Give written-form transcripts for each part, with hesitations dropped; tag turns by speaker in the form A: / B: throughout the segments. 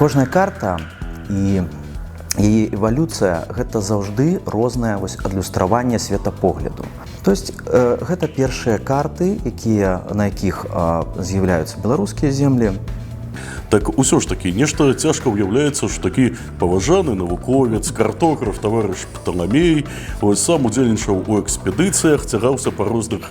A: Кожная карта і яе эвалюцыя гэта заўжды рознае адлюстраванне светапогляду. То есть гэта першыя карты, на якіх з'яўляюцца беларускія землі.
B: Так усё ж такі нешта цяжка ўяўляецца, што такі паважаны навуковец, картограф, таварыш Пталамей сам удзельнічаў у экспедыцыях, цягаўся па розных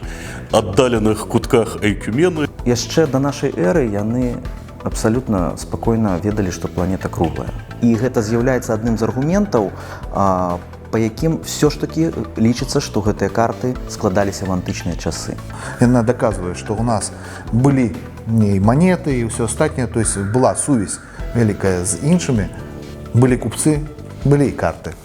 B: аддаленых кутках Эйкюмены.
A: Яшчэ да нашай эры яны абсалютна спакойна ведалі, што планета круглая. І гэта з'яўляецца адным з аргументаў, па якім все ж такі лічыцца, што гэтыя карты складаліся в антычныя часы.
C: Яна даказвае, што ў нас былі и монеты, и все остальное, то есть была сувязь великая с іншими, были купцы, были и карты.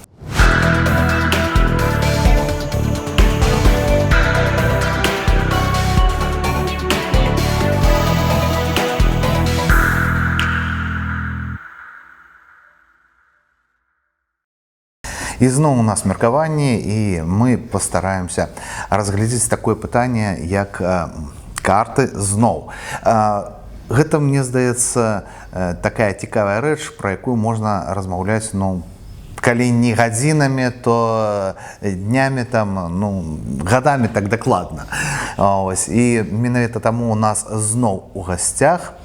C: І зноў у нас меркаванне, і мы пастараемся разглядзець такое пытанне, як карты зноў. Гэта, мне здаецца, такая цікавая рэч, пра якую можна размаўляць, калі не гадзінамі, то днямі, гадамі так дакладна. І менавіта таму у нас зноў у гасцях.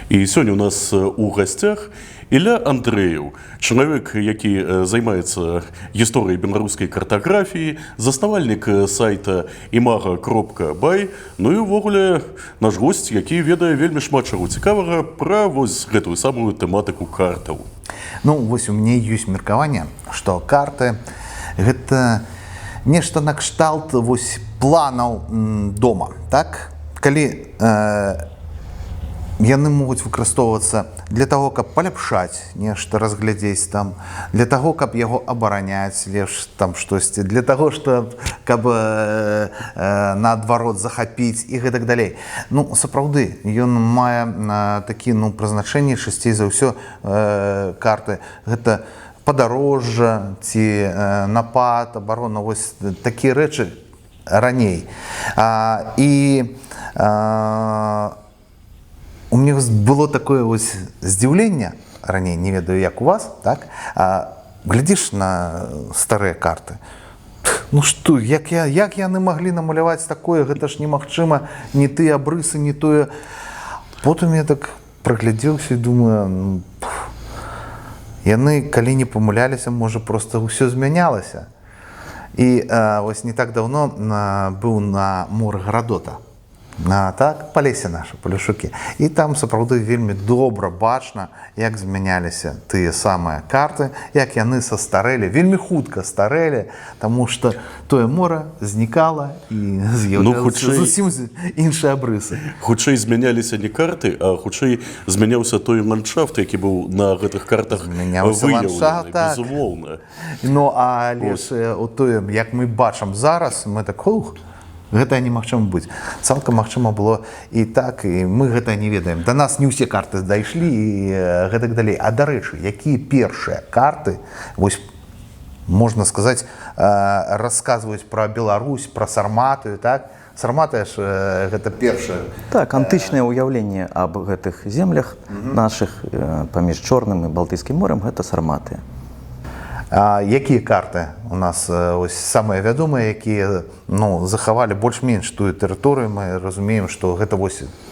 B: І сёння у нас у гасцях Ілля Андрэеў, чалавек, які займаецца гісторыяй беларускай картаграфіі, заснавальнік сайта imago.by, і ўвогуле наш госць, які ведае вельмі шмат чаго цікавага пра гэтую самую тэматыку картаў.
C: У мяне ёсць меркаванне, што карты гэта нешта накшталт планаў дома, так? Калі яны могуць выкарыстоўвацца для таго, каб паляпшаць нешта, разглядзець там, для таго, каб яго абараняць, лепш там штосьці, для таго, каб наадварот захапіць і гэтак далей. Сапраўды, ён мае такі прызначэнні, часцей за ўсё карты. Гэта падарожжа ці напад, абарона, такія рэчы раней. У меня было такое здзіўленне раней, не ведаю, як у вас, так? Глядзіш на старыя карты. Што, як яны маглі намаляваць такое, гэта ж немагчыма, не тыя абрысы, не тое. Потым я так праглядзеўся і думаю, яны, калі не памыляліся, можа, проста ўсё змянялася. І не так даўно быў на моры Гарадота. Так, Палесе наша, Палешукі. І там сапраўды вельмі добра бачна, як змяняліся тыя самыя карты, як яны састарэлі, вельмі хутка старэлі, таму што тое мора знікала і з'яўлялася зусім іншыя абрысы.
B: Хутчэй змяняліся не карты, а хутчэй змяняўся той ландшафт, які быў на гэтых картах выяўлены, безумоўна.
C: Але ж тое, як мы бачым зараз, мы так, гэта немагчыма быць. Цалкам магчыма было і так, і мы гэта не ведаем. Да нас не ўсе карты дайшлі і гэтак далей. А дарэчы, якія першыя карты, можна сказаць, расказваюць пра Беларусь, пра Сарматыю, так? Сарматыя ж гэта першае.
A: Так, антычнае ўяўленне аб гэтых землях нашых паміж Чорным і Балтыйскім морем гэта Сарматыя.
C: Якія карты у нас самыя вядомыя, якія захавалі больш-менш тую тэрыторыю, мы разумеем, што гэта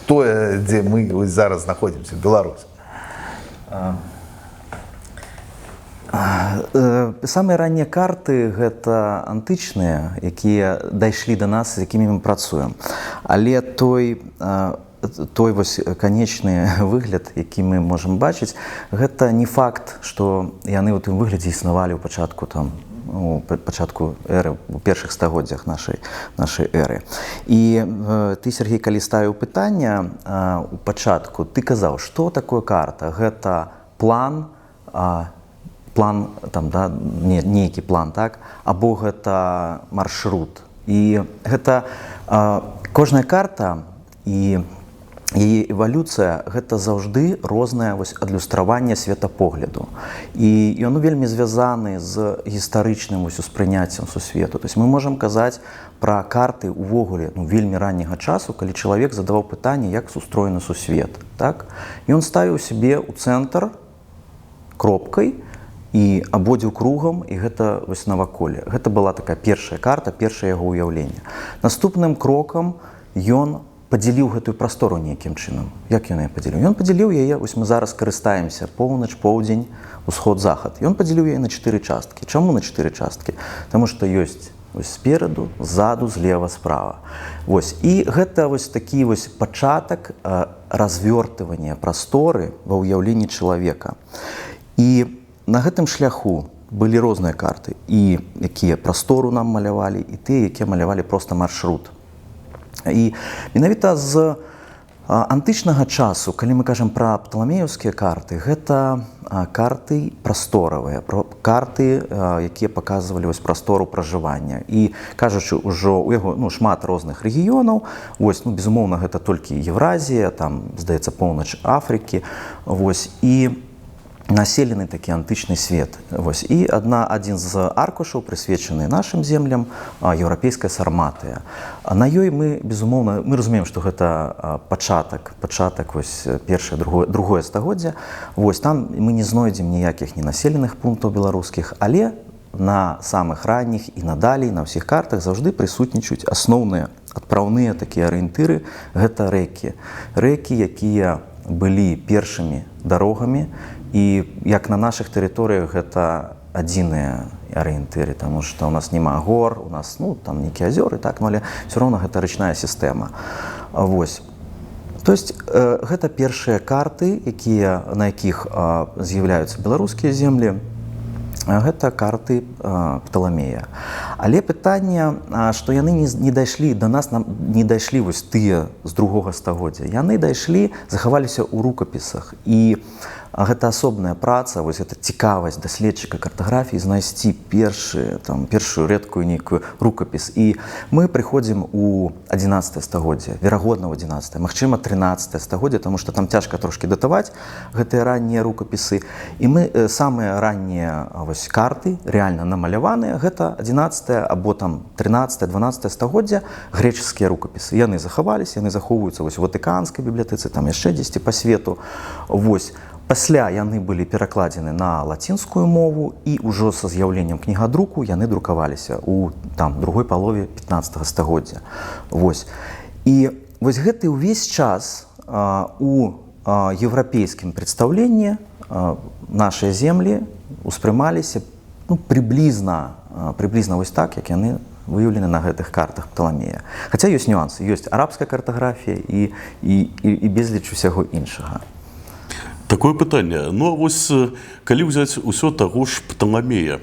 C: тое, дзе мы зараз знаходзімся, Беларусь.
A: Самыя раннія карты гэта антычныя, якія дайшлі да нас, з якімі мы працуем. Але той канечны выгляд, які мы можам бачыць, гэта не факт, што яны ў тым выглядзе існавалі ў пачатку эры, у першых стагоддзях нашай эры. І ты, Сергей, калі ставіў пытанне у пачатку, ты казаў, што такое карта? Гэта план, нейкі план, так? Або гэта маршрут. І гэта кожная карта і яе эвалюцыя гэта заўжды рознае адлюстраванне светапогляду. І ён вельмі звязаны з гістарычным успрыняццем сусвету. То есть мы можам казаць пра карты ўвогуле вельмі ранняга часу, калі чалавек задаваў пытанне, як устроены сусвет. Так? Ён ставіў сябе ў цэнтр кропкай і абводзіў кругам, і гэта вось наваколле. Гэта была такая першая карта, першае яго ўяўленне. Наступным крокам ён падзяліў гэтую прастору нейкім чынам. Як ён яе падзяліў? Ён падзяліў яе, вось мы зараз карыстаемся, поўнач, поўдзень, усход, захад. Ён падзяліў яе на 4 часткі. Чаму на 4 часткі? Таму што ёсць вось спераду, ззаду, злева, справа. Вось. І гэта вось такі вось пачатак развёртывання прасторы ва ўяўленні чалавека. І на гэтым шляху былі розныя карты, і якія прастору нам малявалі, і тыя, якія малявалі проста маршрут. І менавіта з антычнага часу, калі мы кажам пра пталамеўскія карты, гэта карты прасторавыя, карты, якія паказвалі вось прастору пражывання. І кажучы, ўжо у яго шмат розных рэгіёнаў, вось, безумоўна, гэта толькі Еўразія, там, здаецца, поўнач Афрыкі, вось, і населены такі антычны свет. Вось. І адзін з аркушаў, прысвечаны нашым землям, еўрапейская Сарматыя. На ёй мы, безумоўна, мы разумеем, што гэта пачатак вось, першае, другое стагоддзя. Вось, там мы не знойдзем ніякіх ненаселеных пунктаў беларускіх, але на самых ранніх і надалей, на ўсіх картах заўжды прысутнічаюць асноўныя адпраўныя такія арыентыры. Гэта рэкі. Рэкі, якія былі першымі дарогамі, і як на нашых тэрыторыях гэта адзіныя арыентыры, таму што ў нас няма гор, у нас там нейкія азёры, так, але ўсё роўна гэта рачная сістэма. Вось. То есть гэта першыя карты, на якіх з'яўляюцца беларускія землі, гэта карты Пталамея. Але пытанне, што яны не дайшлі да нас, не дайшлі вось тыя з другога стагоддзя. Яны дайшлі, захаваліся ў рукапісах. І гэта асобная праца, вось гэта цікавасць даследчыка картаграфіі знайсці першую рэдкую нейкую рукапіс. І мы прыходзім у 11 стагоддзе, верагодна ў 11, магчыма 13 стагоддзе, таму што там цяжка трошкі датаваць гэтыя раннія рукапісы. І мы самыя раннія вось карты, рэальна намаляваныя, гэта 11 або там 13-12 стагоддзя, грэчаскія рукапісы. Яны захаваліся, яны захоўваюцца вось у Ватыканскай бібліятэцы, там яшчэ дзесьці па свету. Вось. Пасля яны былі перакладзены на лацінскую мову, і ўжо са з'яўленнем кнігадруку яны друкаваліся ў другой палове 15 стагоддзя. Вось. І вось гэты ўвесь час у еўрапейскім прадстаўленні нашыя землі успрымаліся прыблізна вось так, як яны выяўлены на гэтых картах Пталамея. Хаця ёсць нюансы, ёсць арабская картаграфія і безліч усяго іншага.
B: Такое пытанне. Ну, а вось, калі ўзяць усё таго ж Пталамея,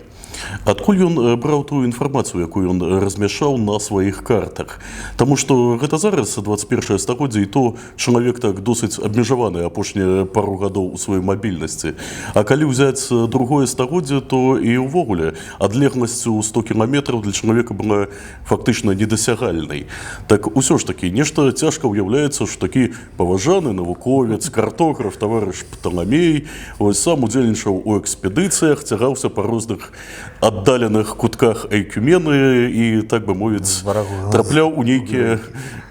B: адкуль ён браў тую інфармацыю, якую ён размяшчаў на сваіх картах? Таму што гэта зараз 21 стагоддзе, і то чалавек так досыць абмежаваны апошнія пару гадоў у сваёй мабільнасці. А калі ўзяць другое стагоддзе, то і ўвогуле адлегласцю 100 кіламетраў для чалавека была фактычна недасягальнай. Так усё ж такі нешта цяжка ўяўляецца, што такі паважаны навуковец, картограф, таварыш Пталамей сам удзельнічаў у экспедыцыях, цягаўся па розных аддаленых кутках Эйкюмены і, так бы мовіць, трапляў у нейкія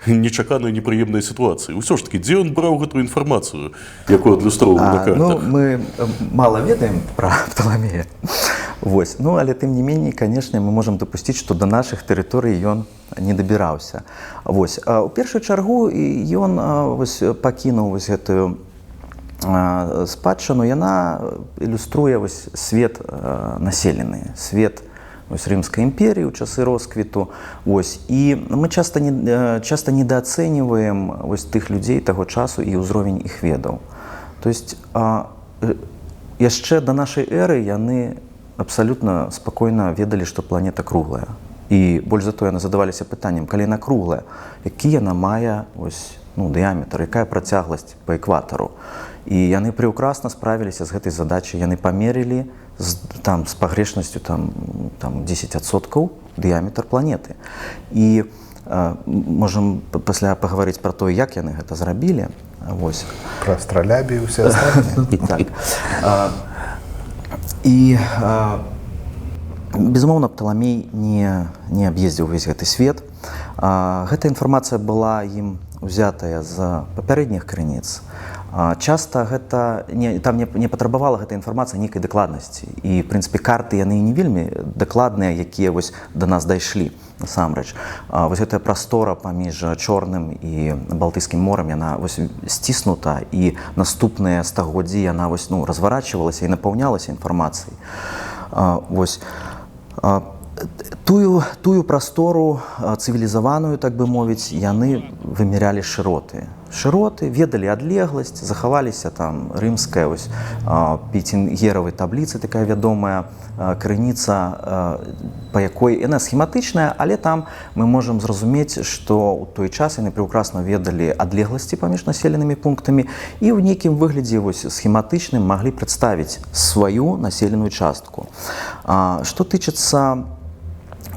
B: нечаканыя непрыемныя сітуацыі. Усё ж такі, дзе ён браў гэтую інфармацыю, якую адлюстроўваў на картах?
A: Мы мала ведаем пра Пталамея. Вось. Але тым не меней, канешне, мы можам дапусціць, што да нашых тэрыторый ён не дабіраўся. Вось. У першую чаргу ён пакінуў гэтую спадчыну, яна ілюструе свет населены, свет Рымскай імперіі ў часы росквіту. І мы часта недаацэньваем тых людзей таго часу і ўзровень іх ведаў. То есть яшчэ да нашай эры яны абсалютна спакойна ведалі, што планета круглая. І больш за тое, яны задаваліся пытаннем, калі яна круглая, які яна мае дыяметр, якая працягласць па экватару. І яны прыўкрасна справіліся з гэтай задачай. Яны памерілі з пагрешнасцю 10% дыяметр планеты. І можам пасля пагаварыць пра тое, як яны гэта зрабілі.
C: Пра астралябію і ўсе астатнія.
A: І безумоўна, Пталамей не аб'ездзіў увесь гэты свет. Гэта інфармацыя была ім узятая з папярэдніх крыніц. Часта гэта там не патрабавала гэта інфармацыя нейкай дакладнасці. І в прынцыпе карты яны не вельмі дакладныя, якія вось да нас дайшлі насамрэч. Вось гэтая прастора паміж Чорным і Балтыйскім морам, яна вось сціснута, і наступныя стагоддзі яна вось разварачвалася і напаўнялася інфармацыяй. Вось тую прастору цывілізаваную, так бы мовіць, яны вымярялі шыроты. Шыроты, ведалі адлегласць, захаваліся там рымская вось Петінгеравай табліцы, такая вядомая крыніца, па якой яна схематычная, але там мы можам зразумець, што ў той час яны прекрасна ведалі адлегласці паміж населенымі пунктамі і ў нейкім выглядзе вось схематычным маглі прадставіць сваю населеную частку. Што тычыцца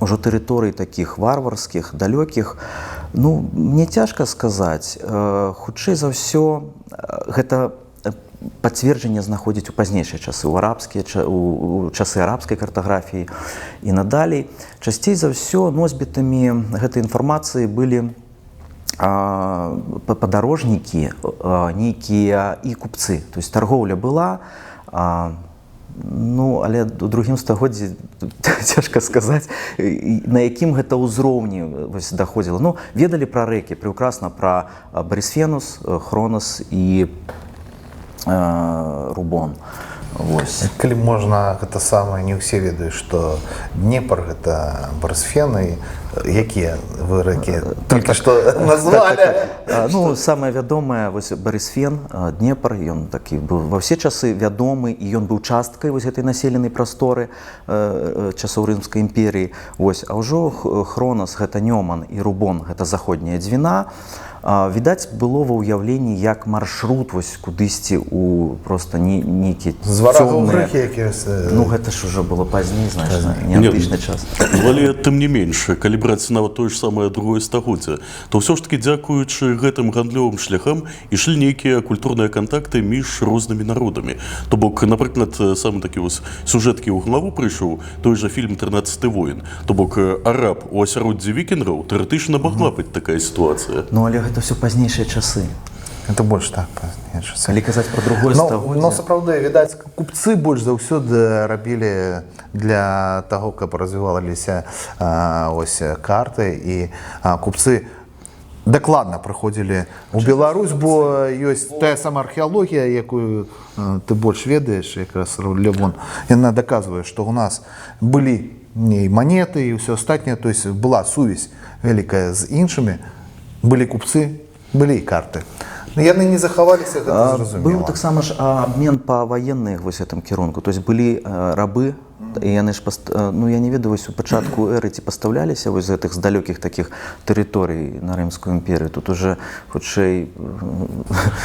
A: ўжо тэрыторый такіх варварскіх, далёкіх, мне цяжка сказаць. Хутчэй за ўсё, гэта пацверджанне знаходзіць у пазнейшыя часы, у часы арабскай картаграфіі і надалей. Часцей за ўсё носьбітамі гэтай інфармацыі былі падарожнікі, нейкія і купцы. То есть торговля была, але ў другім стагоддзі цяжка сказаць, на якім гэта ўзроўні даходзіла. Ведалі пра рэкі, прекрасна пра Борисфенус, Хронос і Рубон.
C: Калі можна, гэта самае, не ўсе ведаюць, што Днепр — гэта Борисфен, і якія вы рэкі толькі што назвалі?
A: Самае вядомае Борисфен, Днепр, ён такі быў ва ўсе часы вядомы, і ён быў часткай гэтай населенай прасторы часоў Рымскай імперіі. А ўжо Хронос — гэта Нёман, і Рубон — гэта заходняя Двіна. Відаць, было ва ўяўленні як маршрут кудысьці ў проста нейкі
C: цёмныя.
A: Гэта ж ужо было пазней, значна, не антычны час.
B: Але тым не менш, калі браць нават тое ж самае другое стагоддзе, то ўсё ж такі дзякуючы гэтым гандлёвым шляхам ішлі нейкія культурныя кантакты між рознымі народамі. То бок, напрыклад, самы такі сюжэт, які ў галаву прыйшоў, той жа фільм «13-й воін». То бок, араб у асяроддзі вікінгаў тэарэтычна магла быць такая сітуацыя.
A: Але гэта ўсё пазнейшыя часы.
C: Это больш так пазнейшыя часы.
A: Калі казаць пра другое стагоддзе.
C: Сапраўды, відаць, купцы больш заўсёды рабілі для таго, каб развіваліся карты, і купцы дакладна прыходзілі ў Беларусь, бо ёсць тая сама археалогія, якую ты больш ведаеш, якраз Лявон, яна даказвае, што ў нас былі манеты і ўсё астатняе, то есть была сувязь вялікая з іншымі, былі купцы, былі і карты. Яны не захаваліся, гэта зразумела.
A: Быў таксама ж абмен па ваенных вось гэтым кірунку, то есть былі рабы, і яны ж, я не ведаю, вось у пачатку эры ці пастаўляліся вось з гэтых з далёкіх такіх тэрыторый на Рымскую імперію. Тут уже хутчэй...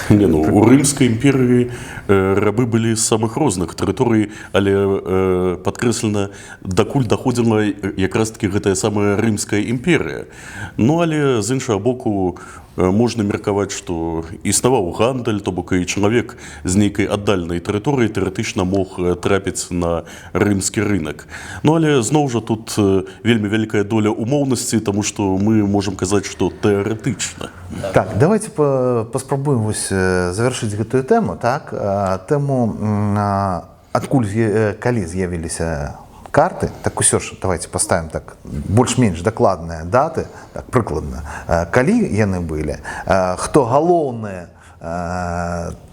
B: У Рымскай імперыі рабы былі з самых розных тэрыторый, але падкрэслена, дакуль даходзіла якраз такі гэтая самая Рымская імперія. Але з іншага боку, можна меркаваць, што існаваў гандаль, то бок і чалавек з нейкай аддальнай тэрыторыі тэарэтычна мог трапіць на рымскі рынок. Але зноў жа тут вельмі вялікая доля умоўнасці, таму што мы можам казаць, што тэарэтычна.
C: Так, давайте паспрабуем завяршыць гэтую тэму. Тэму, адкуль, калі з'явіліся карты, так усё ж давайте поставім так больш-менш дакладныя даты, так прыкладна, калі яны былі, хто галоўныя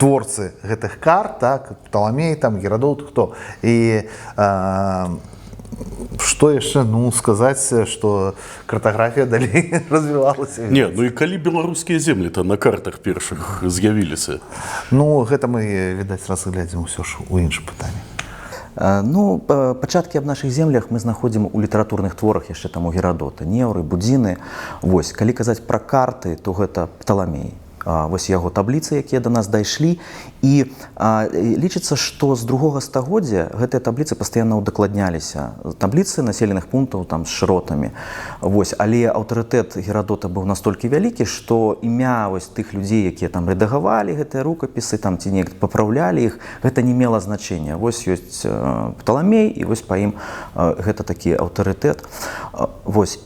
C: творцы гэтых карт, так, Пталамей, там, Герадот, хто, і што яшчэ, сказаць, што картаграфія далей развівалася.
B: Не, і калі беларускія землі-то на картах першых з'явіліся?
C: Гэта мы, відаць, разглядзім усё ж у іншым пытанні.
A: Пачаткі аб нашых землях мы знаходзім у літаратурных творах яшчэ там у Герадота, Неўры, Будзіны. Калі казаць пра карты, то гэта Пталамей. Вось яго табліцы, якія да нас дайшлі, і лічыцца, што з другога стагоддзя гэтыя табліцы пастаянна ўдакладняліся. Табліцы населеных пунктаў там з шыротамі. Але аўтарытэт Герадота быў настолькі вялікі, што імя тых людзей, якія там рэдагавалі гэтыя рукапісы, там ці неяк папраўлялі іх, гэта не мела значэння. Ёсць Пталамей, і па ім гэта такі аўтарытэт.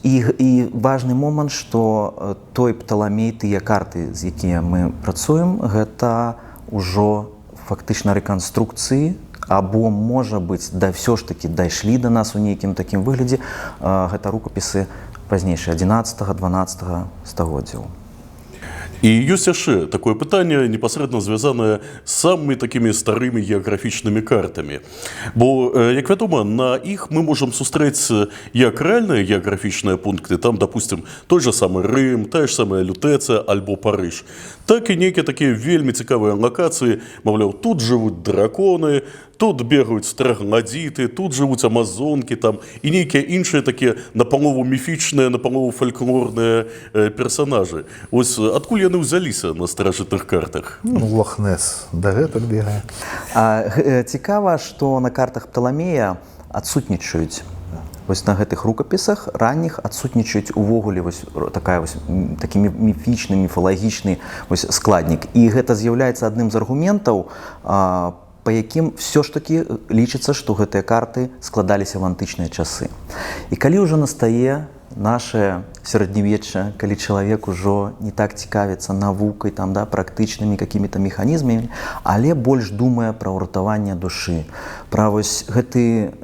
A: І важны момант, што той Пталамей, тыя карты, з якімі мы працуем, гэта ўжо фактычна рэканструкцыі, або, можа быць, ўсё ж такі дайшлі да нас у нейкім такім выглядзе. Гэта рукапісы пазнейшыя 11-12 стагоддзяў.
B: І ёсць яшчэ такое пытанне, непасрэдна звязанае з самымі такімі старымі геаграфічнымі картамі. Бо, як вядома, на іх мы можам сустрэць як рэальныя геаграфічныя пункты, там, допустим, той же самы Рым, тая ж самая Лютэцыя альбо Парыж, так і нейкія такія вельмі цікавыя лакацыі, маўляў, тут жывуць драконы, тут бегаюць трагнадзіты, тут жывуць амазонкі, там, і нейкія іншыя такія напалову міфічныя, напалову фальклорныя персанажы. Ось адкуль яны ўзяліся на старажытных картах?
C: Ну, Лох-Нес дагэтуль бегае.
A: Цікава, што на картах Пталамея адсутнічаюць. Вось на гэтых рукапісах ранніх адсутнічаюць увогуле такі міфічны, міфалагічны складнік. І гэта з'яўляецца адным з аргументаў, па якім все ж таки лічыцца, што гэтыя карты складаліся в антычныя часы. І калі ўжо настае наше сярэднявечча, калі чалавек ужо не так цікавіцца навукай, там, да, практычнымі какімі-то механізмамі, але больш думае пра ўратаванне душы, пра вось гэты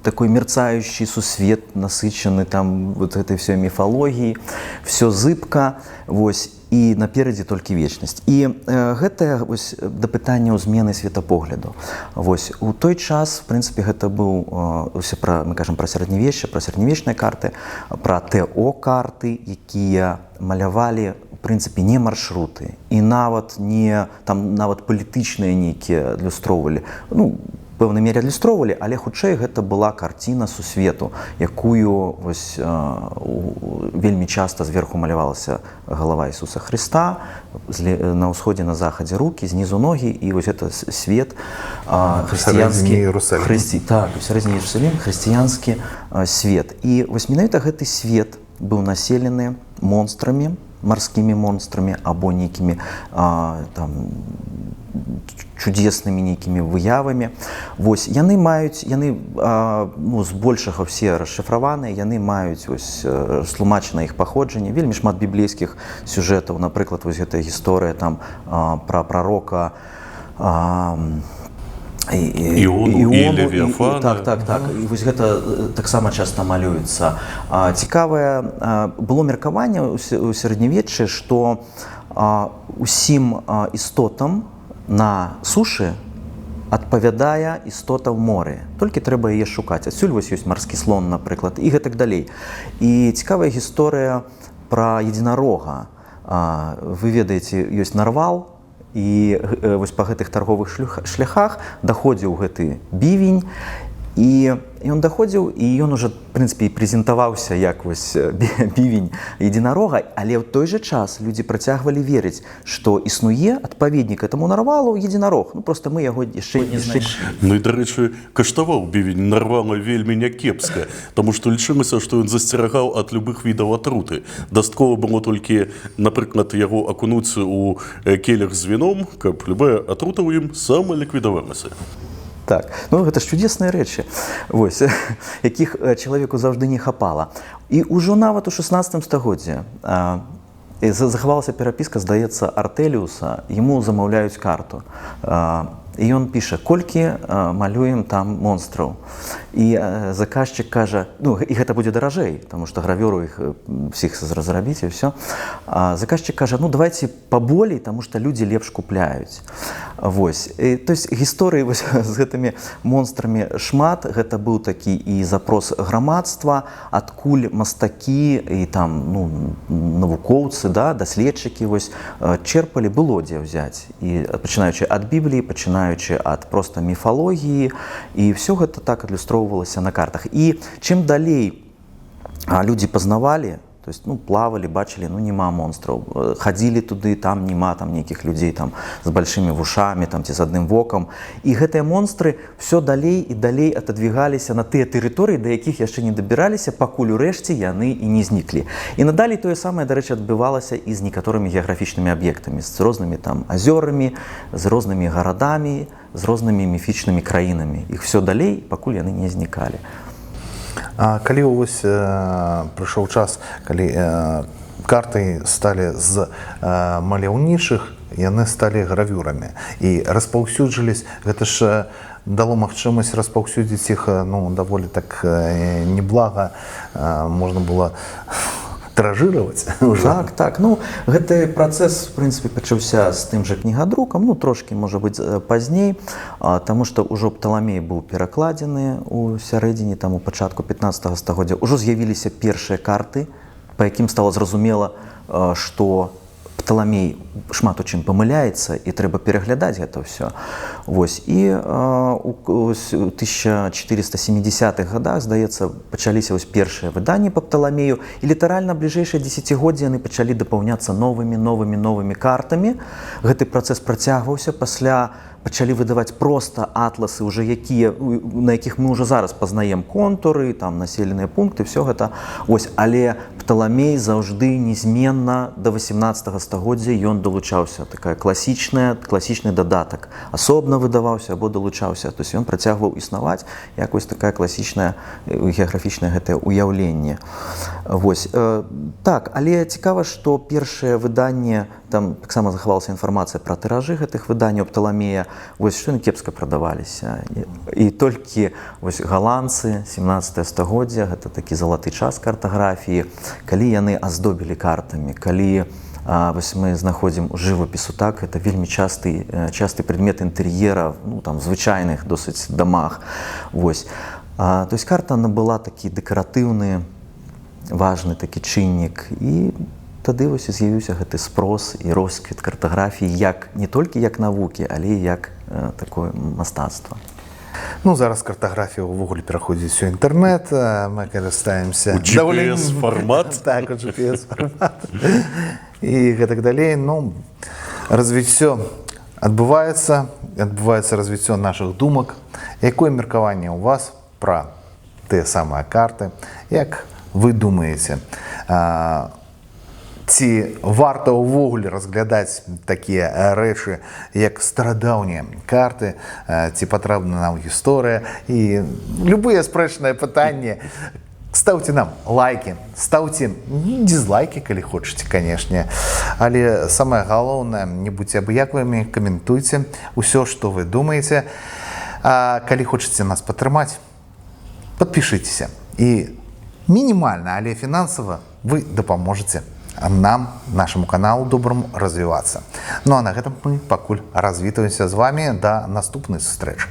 A: такой мерцаючы сусвет, насычаны там вот гэтай всёй міфалогіі, все зыбка, вось, і наперадзе толькі вечнасць. І гэта вось да пытання змены светапогляду. Вось у той час, в прынцыпе, гэта быў мы кажам пра сярэднявечча, пра сярэднявечныя карты, пра ТО карты, якія малявалі в прынцыпе не маршруты і нават не там нават палітычныя нейкія адлюстроўвалі. Ну, пэўнай мере адлюстроўвалі, але хутчэй гэта была карціна сусвету, якую вось вельмі часта зверху малявалася галава Ісуса Хрыста, на ўсходзе, на захадзе рукі, знізу ногі, і вось гэта свет хрысціянскі, сярэдні Іерусалім, хрысціянскі свет. І вось менавіта гэты свет быў населены монстрамі, марскімі монстрамі або нейкімі там чудеснымі нейкімі выявамі. Вось яны маюць, яны збольшага все расшыфраваныя, яны маюць вось тлумачана іх паходжанне, вельмі шмат біблейскіх сюжэтаў, напрыклад, вось гэтая гісторыя там пра прарока
B: Іону і Левіафана.
A: Так. І вось гэта таксама часта малюецца. Цікавае было меркаванне ў сярэднявеччы, што усім істотам на сушы адпавядае істота ў моры. Толькі трэба яе шукаць. Адсюль вось ёсць марскі слон, напрыклад, і гэтак далей. І цікавая гісторыя пра едзінарога. Вы ведаеце, ёсць нарвал, і вось па гэтых тарговых шляхах даходзіў гэты бівень, і ён даходзіў, і ён уже, в прынцыпе, прэзентаваўся як вось бівень едзінарога, але ў той жа час людзі працягвалі верыць, што існуе адпаведнік этаму нарвалу едзінарог. Ну, проста мы яго яшчэ не знайшлі.
B: Ну і, дарэчы, каштаваў бівень нарвала вельмі някепска, таму што лічылася, што ён засцерагаў ад любых відаў атруты. Дастаткова было толькі, напрыклад, яго акунуць у келях з віном, каб любая атрута ў ім самаліквідавалася.
A: Так, ну гэта ж чудесныя рэчы, вось, якіх чалавеку заўжды не хапала. І ўжо нават у 16 стагоддзі захавалася перапіска, здаецца, Артэліуса, яму замаўляюць карту. І ён піша, колькі малюем там монстраў. І заказчык кажа, ну і гэта будзе даражэй, таму што гравюру іх всіх зрабіць і ўсё. Заказчык кажа, ну давайце паболей, таму што людзі лепш купляюць. Вось. То есть гісторыі вось з гэтымі монстрамі шмат. Гэта быў такі і запрос грамадства, адкуль мастакі і там, ну, навукоўцы, да, даследчыкі вось чэрпалі, было дзе ўзяць. І пачынаючы ад Бібліі, пачынаючы ад проста міфалогіі, і ўсё гэта так адлюстроўвалася на картах. І чым далей людзі пазнавалі, то есть, ну, плавали, бачили, ну, нема монстраў. Хадзілі туды, там нема там нейкіх людзей там з большими вушамі там ці з адным вокам. І гэтыя монстры все далей і далей атадвігаліся на тыя тэрыторыі, да якіх яшчэ не дабіраліся, пакуль урэшце яны і не зніклі. І надалей тое самае, дарэчы, адбывалася і з некаторымі геаграфічнымі аб'ектамі, з рознымі там азёрамі, з рознымі гарадамі, з рознымі міфічнымі краінамі. Іх все далей, пакуль яны не знікалі.
C: Калі вось прыйшоў час, калі карты сталі з маляўнічых яны сталі гравюрамі і распаўсюдзілись. Гэта ж дало магчымасць распаўсюдзіць іх даволі так неблага, можна было тиражировать уже.
A: Так. Ну, гэты працэс, в прынцыпе, пачаўся з тым жа кнігадрукам, ну, трошкі, можа быць, пазней, таму што ўжо Пталамей быў перакладзены ў сярэдзіне, там, у пачатку 15 стагоддзя. Ужо з'явіліся першыя карты, па якім стала зразумела, што Пталамей шмат у чым памыляецца і трэба пераглядаць гэта ўсё. Вось. І у 1470-х годах, здаецца, пачаліся першыя выданні па Пталамею, і літаральна бліжэйшыя дзесяцігоддзі яны пачалі дапаўняцца новымі картамі. Гэты працэс працягваўся, пасля пачалі выдаваць проста атласы, уже на якіх мы ўжо зараз пазнаем контуры, там, населеныя пункты, все гэта. Ось. Але Пталамей заўжды незменна да 18 стагоддзя ён долучаўся, такая класічны дадатак. Асобна выдаваўся або долучаўся. То есть ён працягваў існаваць як вось такая класічная геаграфічнае гэтае ўяўленне. Вось. Так, але цікава, што першае выданне, там таксама захавалася інфармацыя пра тыражы гэтых выданняў Пталамея, вось што яны кепска прадаваліся. І толькі вось галандцы, 17 стагоддзя, гэта такі залаты час картаграфіі, калі яны аздобілі картамі, калі вось мы знаходзім у жывапісу, так, гэта вельмі часты прадмет інтэр'ера, ну, там, звычайных досыць дамах. Вось. То есть карта набыла такі дэкаратыўны, важны такі чыннік, і тады вось з'явіўся гэты спрос і росквіт картаграфіі не толькі як навукі, але і як такое мастацтва.
C: Ну, зараз картаграфія ўвогуле пераходзіць у інтэрнэт, мы карыстаемся...
B: У GPS-фармат.
C: Так, у GPS-фармат. І гэтак далей. Ну, развіццё адбываецца развіццё нашых думак. Якое меркаванне ў вас пра тыя самыя карты? Як вы думаеце, ці варта ўвогуле разглядаць такія рэчы, як старадаўнія карты, ці патрэбна нам гісторыя, і любыя спрэчныя пытанні. Ставьте нам лайки, ставьте дизлайки, калі хочаце, канешне. Але самае галоўнае, не будьце абыякавымі, каментуйце ўсё, што вы думаеце. А калі хочаце нас падтрымаць, падпішыцеся. І мінімальна, але фінансава вы дапаможаце нам, нашему каналу доброму, развиваться. Ну а на гэтым мы пакуль развітваемся з вами. До наступных встреч.